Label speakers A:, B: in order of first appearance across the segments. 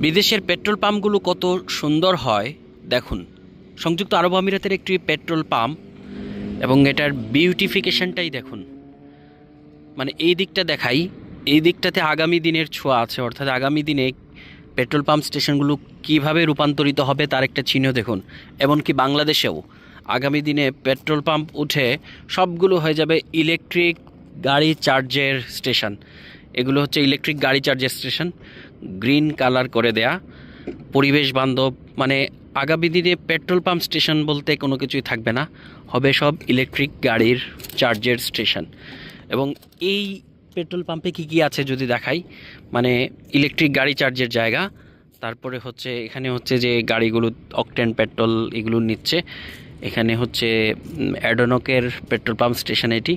A: বিদেশের পেট্রোল পাম্পগুলো কত সুন্দর হয় দেখুন। সংযুক্ত আরব আমিরাতের একটি পেট্রোল পাম্প এবং এটার বিউটিফিকেশনটাই দেখুন। মানে এই দিকটা দেখাই, এই দিকটাতে আগামী দিনের ছোঁয়া আছে, অর্থাৎ আগামী দিনে পেট্রোল পাম্প স্টেশনগুলো কিভাবে রূপান্তরিত হবে তার একটা চিহ্ন দেখুন। এমনকি বাংলাদেশেও আগামী দিনে পেট্রোল পাম্প উঠে সবগুলো হয়ে যাবে ইলেকট্রিক গাড়ি চার্জের স্টেশন। এগুলো হচ্ছে ইলেকট্রিক গাড়ি চার্জের স্টেশন, গ্রিন কালার করে দেয়া, পরিবেশ বান্ধব। মানে আগামী দিনে পেট্রোল পাম্প স্টেশন বলতে কোনো কিছুই থাকবে না, হবে সব ইলেকট্রিক গাড়ির চার্জের স্টেশন। এবং এই পেট্রোল পাম্পে কী কী আছে যদি দেখাই, মানে ইলেকট্রিক গাড়ি চার্জের জায়গা, তারপরে হচ্ছে এখানে হচ্ছে যে গাড়িগুলো অকটেন পেট্রোল এগুলো নিচ্ছে। এখানে হচ্ছে অ্যাডোনকের পেট্রোল পাম্প স্টেশন এটি,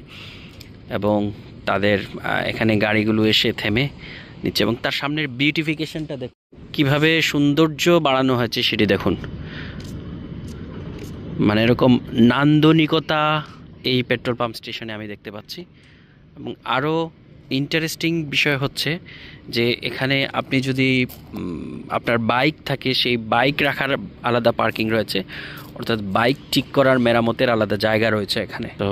A: এবং তাদের এখানে গাড়িগুলো এসে থেমে নিচ্ছে এবং তার সামনের বিউটিফিকেশনটা দেখুন, কীভাবে সৌন্দর্য বাড়ানো হয়েছে সেটি দেখুন। মানে এরকম নান্দনিকতা এই পেট্রোল পাম্প স্টেশনে আমি দেখতে পাচ্ছি। এবং আরও ইন্টারেস্টিং বিষয় হচ্ছে যে এখানে আপনি যদি আপনার বাইক থাকে, সেই বাইক রাখার আলাদা পার্কিং রয়েছে, অর্থাৎ বাইক ঠিক করার মেরামতের আলাদা জায়গা রয়েছে এখানে। তো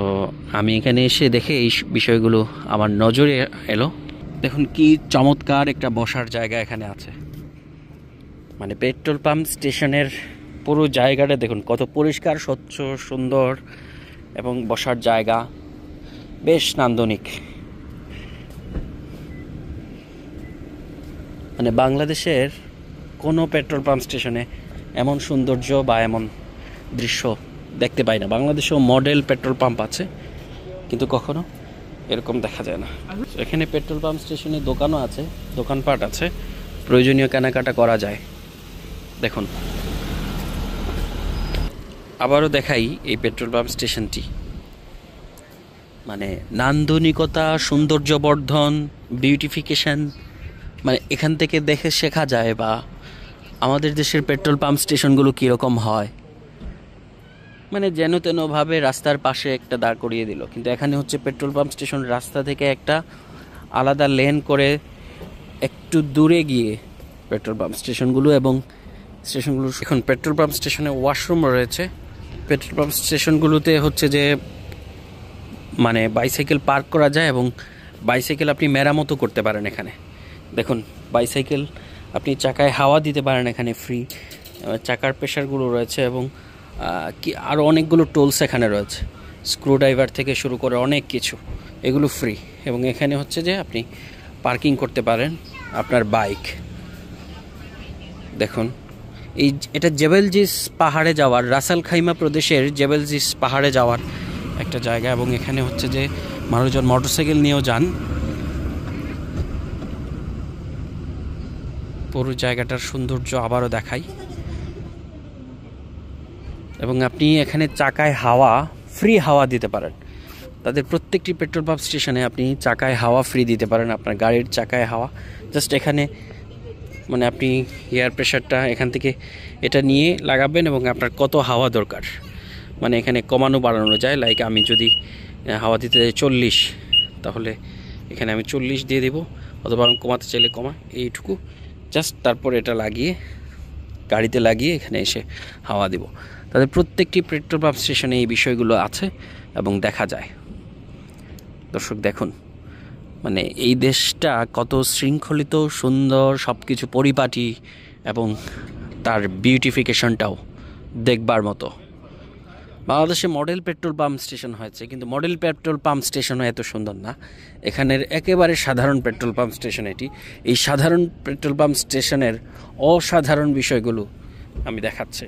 A: আমি এখানে এসে দেখে এই বিষয়গুলো আমার নজরে এলো। দেখুন কি চমৎকার একটা বসার জায়গা এখানে আছে। মানে পেট্রোল পাম্প স্টেশনের পুরো জায়গাটা দেখুন কত পরিষ্কার, স্বচ্ছ, সুন্দর এবং বসার জায়গা বেশ নান্দনিক। মানে বাংলাদেশের কোনো পেট্রোল পাম্প স্টেশনে এমন সৌন্দর্য বা এমন দৃশ্য দেখতে পাই না। বাংলাদেশেও মডেল পেট্রোল পাম্প আছে, কিন্তু কখনো এরকম দেখা যায় না। এখানে পেট্রোল পাম্প স্টেশনে দোকানও আছে, দোকানপাট আছে, প্রয়োজনীয় কেনাকাটা করা যায়। দেখুন আবারও দেখাই এই পেট্রোল পাম্প স্টেশনটি। মানে নান্দনিকতা, সৌন্দর্যবর্ধন, বিউটিফিকেশন, মানে এখান থেকে দেখে শেখা যায় বা আমাদের দেশের পেট্রোল পাম্প স্টেশনগুলো কীরকম হয়। মানে যেন তেনভাবে রাস্তার পাশে একটা দাঁড় করিয়ে দিল, কিন্তু এখানে হচ্ছে পেট্রোল পাম্প স্টেশন রাস্তা থেকে একটা আলাদা লেন করে একটু দূরে গিয়ে পেট্রোল পাম্প স্টেশনগুলো, এবং স্টেশনগুলো এখন পেট্রোল পাম্প স্টেশনে ওয়াশরুম রয়েছে। পেট্রোল পাম্প স্টেশনগুলোতে হচ্ছে যে মানে বাইসাইকেল পার্ক করা যায় এবং বাইসাইকেল আপনি মেরামতও করতে পারেন এখানে। দেখুন বাইসাইকেল আপনি চাকায় হাওয়া দিতে পারেন এখানে ফ্রি, চাকার প্রেশারগুলো রয়েছে এবং কি আরও অনেকগুলো টুলস এখানে রয়েছে, স্ক্রুড্রাইভার থেকে শুরু করে অনেক কিছু, এগুলো ফ্রি। এবং এখানে হচ্ছে যে আপনি পার্কিং করতে পারেন আপনার বাইক। দেখুন এটা জেবেলজিস পাহাড়ে যাওয়ার, রাসেল খাইমা প্রদেশের জেবেলজিস পাহাড়ে যাওয়ার একটা জায়গা, এবং এখানে হচ্ছে যে মানুষজন মোটরসাইকেল নিয়েও যান। পুরো জায়গাটার সৌন্দর্য আবারও দেখাই। এবং আপনি এখানে চাকায় হাওয়া, ফ্রি হাওয়া দিতে পারেন। তাদের প্রত্যেকটি পেট্রোল পাম্প স্টেশনে আপনি চাকায় হাওয়া ফ্রি দিতে পারেন, আপনার গাড়ির চাকায় হাওয়া। জাস্ট এখানে মানে আপনি এয়ার প্রেশারটা এখান থেকে এটা নিয়ে লাগাবেন এবং আপনার কত হাওয়া দরকার, মানে এখানে কমানো বাড়ানো যায়। লাইক আমি যদি হাওয়া দিতে চাই 40, তাহলে এখানে আমি 40 দিয়ে দেবো, অথবা আমি কমাতে চাইলে কমা, এইটুকু জাস্ট। তারপর এটা লাগিয়ে গাড়িতে লাগিয়ে এখানে এসে হাওয়া দিব। তাদের প্রত্যেকটি পেট্রোল পাম্প স্টেশনে এই বিষয়গুলো আছে এবং দেখা যায়। দর্শক দেখুন, মানে এই দেশটা কত শৃঙ্খলিত, সুন্দর, সব কিছু পরিপাটি, এবং তার বিউটিফিকেশনটাও দেখবার মতো। বাংলাদেশে মডেল পেট্রোল পাম্প স্টেশন হয়েছে, কিন্তু মডেল পেট্রোল পাম্প স্টেশনও এত সুন্দর না। এখানের একেবারে সাধারণ পেট্রোল পাম্প স্টেশন এটি। এই সাধারণ পেট্রোল পাম্প স্টেশনের অসাধারণ বিষয়গুলো আমি দেখাচ্ছি।